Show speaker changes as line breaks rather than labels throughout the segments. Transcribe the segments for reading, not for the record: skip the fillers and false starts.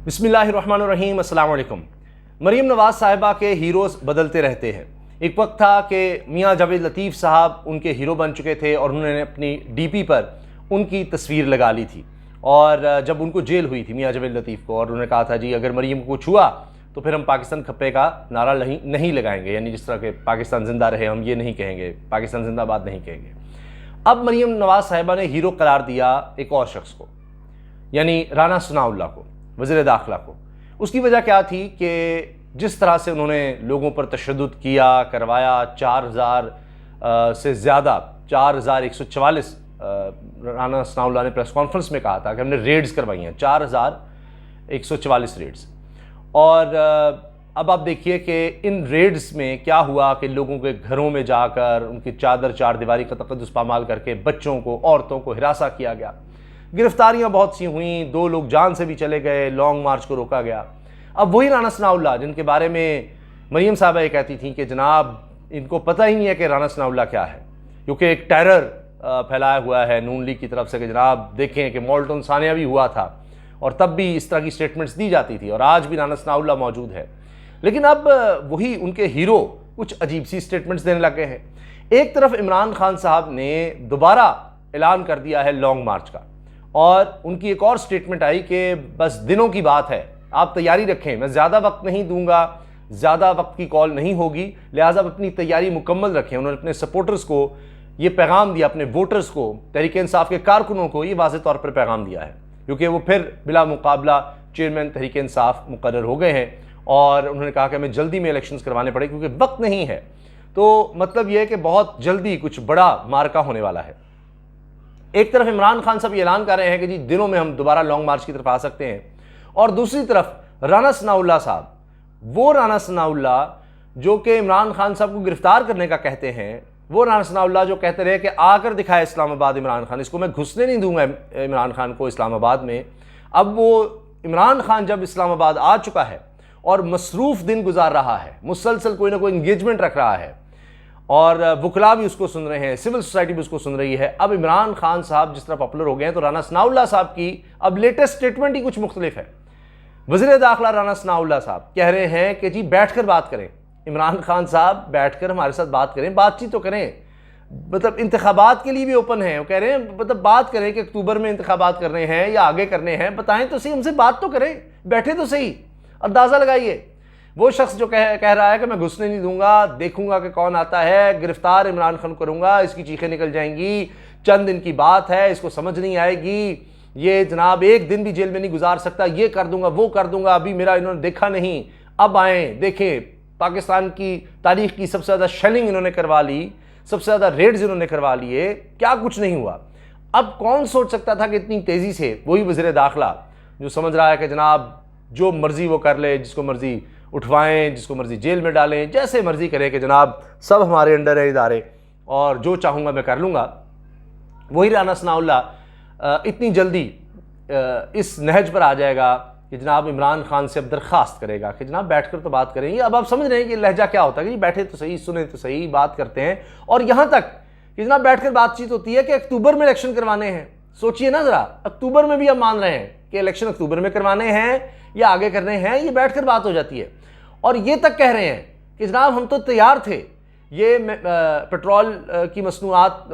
بسم اللہ الرحمن الرحیم۔ السلام علیکم۔ مریم نواز صاحبہ کے ہیروز بدلتے رہتے ہیں۔ ایک وقت تھا کہ میاں جاوید لطیف صاحب ان کے ہیرو بن چکے تھے اور انہوں نے اپنی ڈی پی پر ان کی تصویر لگا لی تھی، اور جب ان کو جیل ہوئی تھی میاں جاوید لطیف کو، اور انہوں نے کہا تھا جی اگر مریم کو کچھ ہوا تو پھر ہم پاکستان کھپے کا نعرہ نہیں لگائیں گے، یعنی جس طرح کہ پاکستان زندہ رہے ہم یہ نہیں کہیں گے، پاکستان زندہ باد نہیں کہیں گے۔ اب مریم نواز صاحبہ نے ہیرو قرار دیا ایک اور شخص کو، یعنی رانا ثناءاللہ کو، وزیر داخلہ کو۔ اس کی وجہ کیا تھی کہ جس طرح سے انہوں نے لوگوں پر تشدد کیا، کروایا، 4000 سے زیادہ 4144 رانا ثناءاللہ نے پریس کانفرنس میں کہا تھا کہ ہم نے ریڈز کروائی ہیں، 4144 ریڈز۔ اور اب آپ دیکھیے کہ ان ریڈز میں کیا ہوا کہ لوگوں کے گھروں میں جا کر ان کی چار دیواری کا تقدس پامال کر کے بچوں کو، عورتوں کو ہراساں کیا گیا، گرفتاریاں بہت سی ہوئیں، 2 لوگ جان سے بھی چلے گئے، لانگ مارچ کو روکا گیا۔ اب وہی رانا ثناءاللہ جن کے بارے میں مریم صاحبہ یہ کہتی تھیں کہ جناب ان کو پتہ ہی نہیں ہے کہ رانا ثناءاللہ کیا ہے، کیونکہ ایک ٹیرر پھیلایا ہوا ہے نون لیگ کی طرف سے کہ جناب دیکھیں کہ مولٹن ثانیہ بھی ہوا تھا، اور تب بھی اس طرح کی سٹیٹمنٹس دی جاتی تھی، اور آج بھی رانا ثناءاللہ موجود ہے۔ لیکن اب وہی ان کے ہیرو کچھ عجیب سی سٹیٹمنٹس دینے لگ گئے ہیں۔ ایک طرف عمران خان صاحب نے دوبارہ اعلان کر دیا ہے لانگ مارچ کا، اور ان کی ایک اور سٹیٹمنٹ آئی کہ بس دنوں کی بات ہے، آپ تیاری رکھیں، میں زیادہ وقت نہیں دوں گا، زیادہ وقت کی کال نہیں ہوگی، لہٰذا اپنی تیاری مکمل رکھیں۔ انہوں نے اپنے سپورٹرز کو یہ پیغام دیا، اپنے ووٹرز کو، تحریک انصاف کے کارکنوں کو یہ واضح طور پر پیغام دیا ہے، کیونکہ وہ پھر بلا مقابلہ چیئرمین تحریک انصاف مقرر ہو گئے ہیں، اور انہوں نے کہا کہ ہمیں جلدی میں الیکشنز کروانے پڑے کیونکہ وقت نہیں ہے۔ تو مطلب یہ ہے کہ بہت جلدی کچھ بڑا مارکا ہونے والا ہے۔ ایک طرف عمران خان صاحب یہ اعلان کر رہے ہیں کہ جی دنوں میں ہم دوبارہ لانگ مارچ کی طرف آ سکتے ہیں، اور دوسری طرف رانا ثناءاللہ صاحب، وہ رانا ثناءاللہ جو کہ عمران خان صاحب کو گرفتار کرنے کا کہتے ہیں، وہ رانا ثناءاللہ جو کہتے رہے کہ آ کر دکھائے اسلام آباد عمران خان، اس کو میں گھسنے نہیں دوں گا عمران خان کو اسلام آباد میں۔ اب وہ عمران خان جب اسلام آباد آ چکا ہے اور مصروف دن گزار رہا ہے، مسلسل کوئی نہ کوئی انگیجمنٹ رکھ رہا ہے، اور وکلاء بھی اس کو سن رہے ہیں، سول سوسائٹی بھی اس کو سن رہی ہے، اب عمران خان صاحب جس طرح پاپولر ہو گئے ہیں تو رانا ثناءاللہ صاحب کی اب لیٹسٹ سٹیٹمنٹ ہی کچھ مختلف ہے۔ وزیر داخلہ رانا ثناءاللہ صاحب کہہ رہے ہیں کہ جی بیٹھ کر بات کریں، عمران خان صاحب بیٹھ کر ہمارے ساتھ بات کریں، بات چیت تو کریں، مطلب انتخابات کے لیے بھی اوپن ہیں، وہ کہہ رہے ہیں مطلب بات کریں کہ اکتوبر میں انتخابات کرنے ہیں یا آگے کرنے ہیں، بتائیں تو صحیح، ہم سے بات تو کریں، بیٹھے تو صحیح، اندازہ لگائیے۔ وہ شخص جو کہہ رہا ہے کہ میں گھسنے نہیں دوں گا، دیکھوں گا کہ کون آتا ہے، گرفتار عمران خان کروں گا، اس کی چیخیں نکل جائیں گی، چند دن کی بات ہے، اس کو سمجھ نہیں آئے گی، یہ جناب ایک دن بھی جیل میں نہیں گزار سکتا، یہ کر دوں گا وہ کر دوں گا، ابھی میرا انہوں نے دیکھا نہیں، اب آئیں دیکھیں، پاکستان کی تاریخ کی سب سے زیادہ شیلنگ انہوں نے کروا لی، سب سے زیادہ ریڈز انہوں نے کروا لیے، کیا کچھ نہیں ہوا۔ اب کون سوچ سکتا تھا کہ اتنی تیزی سے وہی وزیر داخلہ جو سمجھ رہا ہے کہ جناب جو مرضی وہ کر لے، جس کو مرضی اٹھوائیں، جس کو مرضی جیل میں ڈالیں، جیسے مرضی کریں کہ جناب سب ہمارے انڈر ہیں ادارے، اور جو چاہوں گا میں کر لوں گا، وہی رانا ثناءاللہ اتنی جلدی اس نہج پر آ جائے گا کہ جناب عمران خان سے اب درخواست کرے گا کہ جناب بیٹھ کر تو بات کریں گے۔ اب آپ سمجھ رہے ہیں کہ لہجہ کیا ہوتا ہے کہ بیٹھے تو صحیح، سنیں تو صحیح، بات کرتے ہیں، اور یہاں تک کہ جناب بیٹھ کر بات چیت ہوتی ہے کہ اکتوبر میں الیکشن کروانے ہیں۔ سوچئے نا ذرا، اکتوبر میں بھی ہم مان رہے ہیں کہ الیکشن اکتوبر میں کروانے ہیں یا آگے کرنے ہیں، یہ بیٹھ کر بات ہو جاتی ہے، اور یہ تک کہہ رہے ہیں کہ جناب ہم تو تیار تھے، یہ پیٹرول کی مصنوعات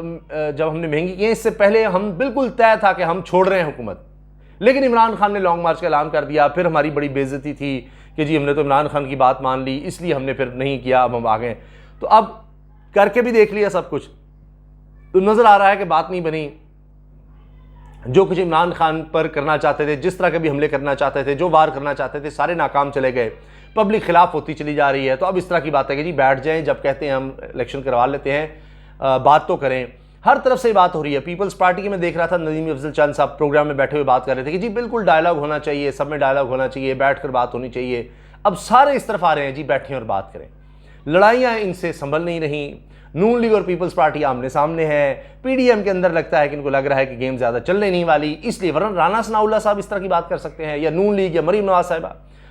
جب ہم نے مہنگی کی ہیں اس سے پہلے ہم بالکل طے تھا کہ ہم چھوڑ رہے ہیں حکومت، لیکن عمران خان نے لانگ مارچ کا اعلان کر دیا، پھر ہماری بڑی بے عزتی تھی کہ جی ہم نے تو عمران خان کی بات مان لی، اس لیے ہم نے پھر نہیں کیا، اب ہم آ گئے۔ تو اب کر کے بھی دیکھ لیا سب کچھ، تو نظر آ رہا ہے کہ بات نہیں بنی۔ جو کچھ عمران خان پر کرنا چاہتے تھے، جس طرح کے بھی حملے کرنا چاہتے تھے، جو وار کرنا چاہتے تھے، سارے ناکام چلے گئے، پبلک خلاف ہوتی چلی جا رہی ہے۔ تو اب اس طرح کی بات ہے کہ جی بیٹھ جائیں، جب کہتے ہیں ہم الیکشن کروا لیتے ہیں، بات تو کریں۔ ہر طرف سے بات ہو رہی ہے۔ پیپلز پارٹی کے میں دیکھ رہا تھا ندیم افضل چند صاحب پروگرام میں بیٹھے ہوئے بات کر رہے تھے کہ جی بالکل ڈائلاگ ہونا چاہیے، سب میں ڈائلاگ ہونا چاہیے، بیٹھ کر بات ہونی چاہیے۔ اب سارے اس طرف آ رہے ہیں جی بیٹھیں اور بات کریں۔ لڑائیاں ان سے سنبھل نہیں رہیں، نون لیگ اور پیپلز پارٹی آمنے سامنے ہے، پی ڈی ایم کے اندر لگتا ہے کہ ان کو لگ رہا ہے کہ گیم زیادہ چلنے نہیں والی، اس لیے ورنہ رانا ثناءاللہ صاحب اس طرح کی بات کر سکتے ہیں، یا نون لیگ یا مریم نواز صاحبہ،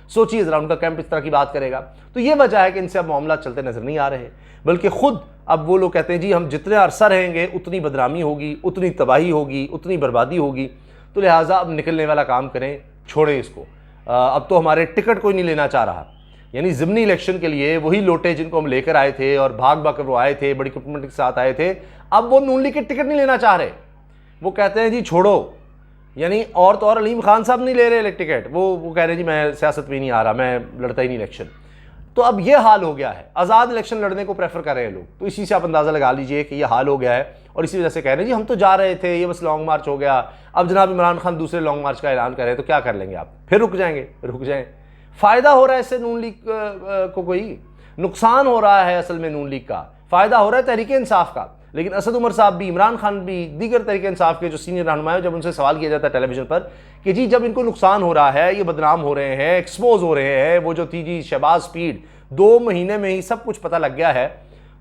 سوچیے ذرا ان کا کیمپ اس طرح کی بات کرے گا۔ تو یہ وجہ ہے کہ ان سے اب معاملات چلتے نظر نہیں آ رہے، بلکہ خود اب وہ لوگ کہتے ہیں جی ہم جتنے عرصہ رہیں گے اتنی بدنامی ہوگی، اتنی تباہی ہوگی، اتنی بربادی ہوگی، تو لہٰذا اب نکلنے والا کام کریں، چھوڑیں اس کو۔ اب تو ہمارے ٹکٹ کوئی نہیں لینا چاہ رہا. یعنی ضمنی الیکشن کے لیے وہی لوٹے جن کو ہم لے کر آئے تھے اور بھاگ بھاگ کر وہ آئے تھے, بڑی کمٹمنٹ کے ساتھ آئے تھے, اب وہ نون لیگ کے ٹکٹ نہیں لینا چاہ رہے. وہ کہتے ہیں جی چھوڑو, یعنی اور تو اور علیم خان صاحب نہیں لے رہے ٹکٹ, وہ کہہ رہے ہیں جی میں سیاست میں نہیں آ رہا, میں لڑتا ہی نہیں الیکشن. تو اب یہ حال ہو گیا ہے, آزاد الیکشن لڑنے کو پریفر کر رہے ہیں لوگ. تو اسی سے آپ اندازہ لگا لیجئے کہ یہ حال ہو گیا ہے, اور اسی وجہ سے کہہ رہے ہیں جی ہم تو جا رہے تھے, یہ بس لانگ مارچ ہو گیا, اب جناب عمران خان دوسرے لانگ مارچ کا اعلان کر رہے ہیں, تو کیا کر لیں گے آپ, پھر رک جائیں گے. رک جائیں, فائدہ ہو رہا ہے اس سے نون لیگ کو, کوئی نقصان ہو رہا ہے اصل میں نون لیگ کا, فائدہ ہو رہا ہے تحریک انصاف کا. لیکن اسد عمر صاحب بھی, عمران خان بھی, دیگر تحریک انصاف کے جو سینئر رہنما ہیں, جب ان سے سوال کیا جاتا ہے ٹیلی ویژن پر کہ جی جب ان کو نقصان ہو رہا ہے, یہ بدنام ہو رہے ہیں, ایکسپوز ہو رہے ہیں, وہ جو تھی جی شہباز سپیڈ 2 مہینے میں ہی سب کچھ پتہ لگ گیا ہے,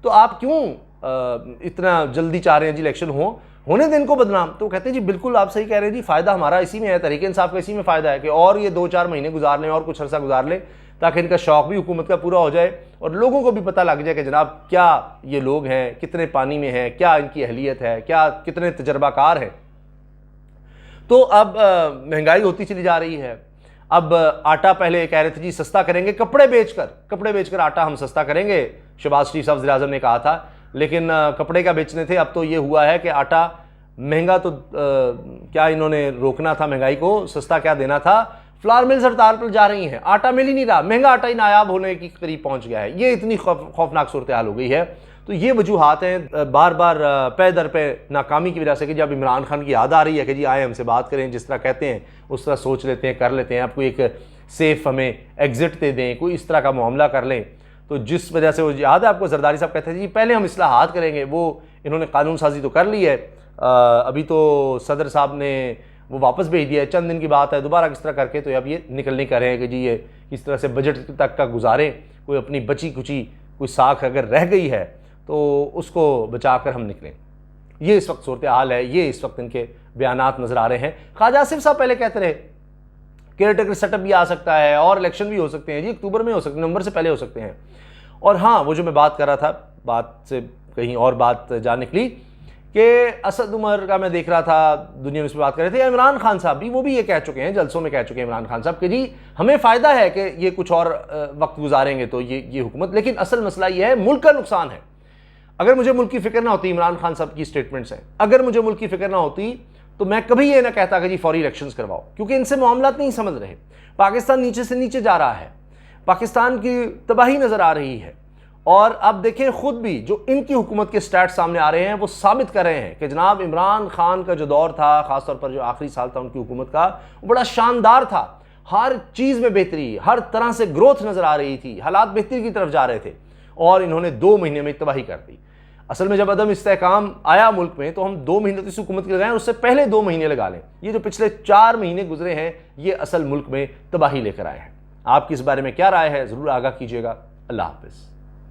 تو آپ کیوں اتنا جلدی چاہ رہے ہیں جی الیکشن ہونے دیں ان کو بدنام. تو کہتے ہیں جی بالکل آپ صحیح کہہ رہے ہیں جی, فائدہ ہمارا اسی میں ہے, تحریک انصاف کا اسی میں فائدہ ہے کہ اور یہ 2-4 مہینے گزار لیں اور کچھ عرصہ گزار لیں, تاکہ ان کا شوق بھی حکومت کا پورا ہو جائے اور لوگوں کو بھی پتہ لگ جائے کہ جناب کیا یہ لوگ ہیں, کتنے پانی میں ہیں, کیا ان کی اہلیت ہے, کیا کتنے تجربہ کار ہیں. تو اب مہنگائی ہوتی چلی جا رہی ہے. اب آٹا پہلے کہہ رہے تھے جی سستا کریں گے, کپڑے بیچ کر آٹا ہم سستا کریں گے, شہباز شریف صاحب وزیر اعظم نے کہا تھا, لیکن کپڑے کیا بیچنے تھے. اب تو یہ ہوا ہے کہ آٹا مہنگا, تو کیا انہوں نے روکنا تھا مہنگائی کو, سستا کیا دینا تھا. فلار ملز ہڑتال پر جا رہی ہیں, آٹا مل ہی نہیں رہا, مہنگا آٹا ہی نایاب ہونے کی قریب پہنچ گیا ہے. یہ اتنی خوفناک صورتحال ہو گئی ہے. تو یہ وجوہات ہیں بار بار پے در پہ ناکامی کی وجہ سے, کہ جب عمران خان کی یاد آ رہی ہے کہ جی آئیں ہم سے بات کریں, جس طرح کہتے ہیں اس طرح سوچ لیتے ہیں, کر لیتے ہیں, آپ کو ایک سیف ہمیں ایگزٹ دے دیں, کوئی اس طرح کا معاملہ کر لیں. تو جس وجہ سے وہ یاد ہے آپ کو, زرداری صاحب کہتے ہیں جی پہلے ہم اصلاحات کریں گے. وہ انہوں نے قانون سازی تو کر لی ہے, ابھی تو صدر صاحب نے وہ واپس بھیج دیا ہے, چند دن کی بات ہے, دوبارہ کس طرح کر کے تو اب یہ نکلنے کا رہے ہیں کہ جی یہ کس طرح سے بجٹ تک کا گزاریں, کوئی اپنی بچی کچی کوئی ساکھ اگر رہ گئی ہے تو اس کو بچا کر ہم نکلیں. یہ اس وقت صورتحال ہے, یہ اس وقت ان کے بیانات نظر آ رہے ہیں. خواجہ آصف صاحب پہلے کہتے رہے کیئر ٹیکر سیٹ اپ بھی آ سکتا ہے اور الیکشن بھی ہو سکتے ہیں جی, اکتوبر میں ہو سکتے ہیں, نومبر سے پہلے ہو سکتے ہیں. اور ہاں وہ جو میں بات کر رہا تھا, بات سے کہیں اور بات جا نکلی کہ اسد عمر کا میں دیکھ رہا تھا, دنیا میں اس پہ بات کر رہے تھے. عمران خان صاحب بھی, وہ بھی یہ کہہ چکے ہیں, جلسوں میں کہہ چکے ہیں عمران خان صاحب کہ جی ہمیں فائدہ ہے کہ یہ کچھ اور وقت گزاریں گے تو یہ حکومت, لیکن اصل مسئلہ یہ ہے ملک کا نقصان ہے. اگر مجھے ملک کی فکر نہ ہوتی, عمران خان صاحب کی سٹیٹمنٹس ہیں, اگر مجھے ملک کی فکر نہ ہوتی تو میں کبھی یہ نہ کہتا کہ جی فوری الیکشنز کرواؤ, کیونکہ ان سے معاملات نہیں سمجھ رہے. پاکستان نیچے سے نیچے جا رہا ہے, پاکستان کی تباہی نظر آ رہی ہے. اور اب دیکھیں خود بھی جو ان کی حکومت کے سٹیٹس سامنے آ رہے ہیں, وہ ثابت کر رہے ہیں کہ جناب عمران خان کا جو دور تھا, خاص طور پر جو آخری سال تھا ان کی حکومت کا, وہ بڑا شاندار تھا. ہر چیز میں بہتری, ہر طرح سے گروتھ نظر آ رہی تھی, حالات بہتری کی طرف جا رہے تھے, اور انہوں نے 2 مہینے میں تباہی کر دی. اصل میں جب عدم استحکام آیا ملک میں تو ہم 2 مہینے تو اس حکومت کے لگائیں, اس سے پہلے 2 مہینے لگا لیں. یہ جو پچھلے 4 مہینے گزرے ہیں, یہ اصل ملک میں تباہی لے کر آئے ہیں. آپ کی اس بارے میں کیا رائے ہے, ضرور آگاہ کیجیے گا. اللہ حافظ.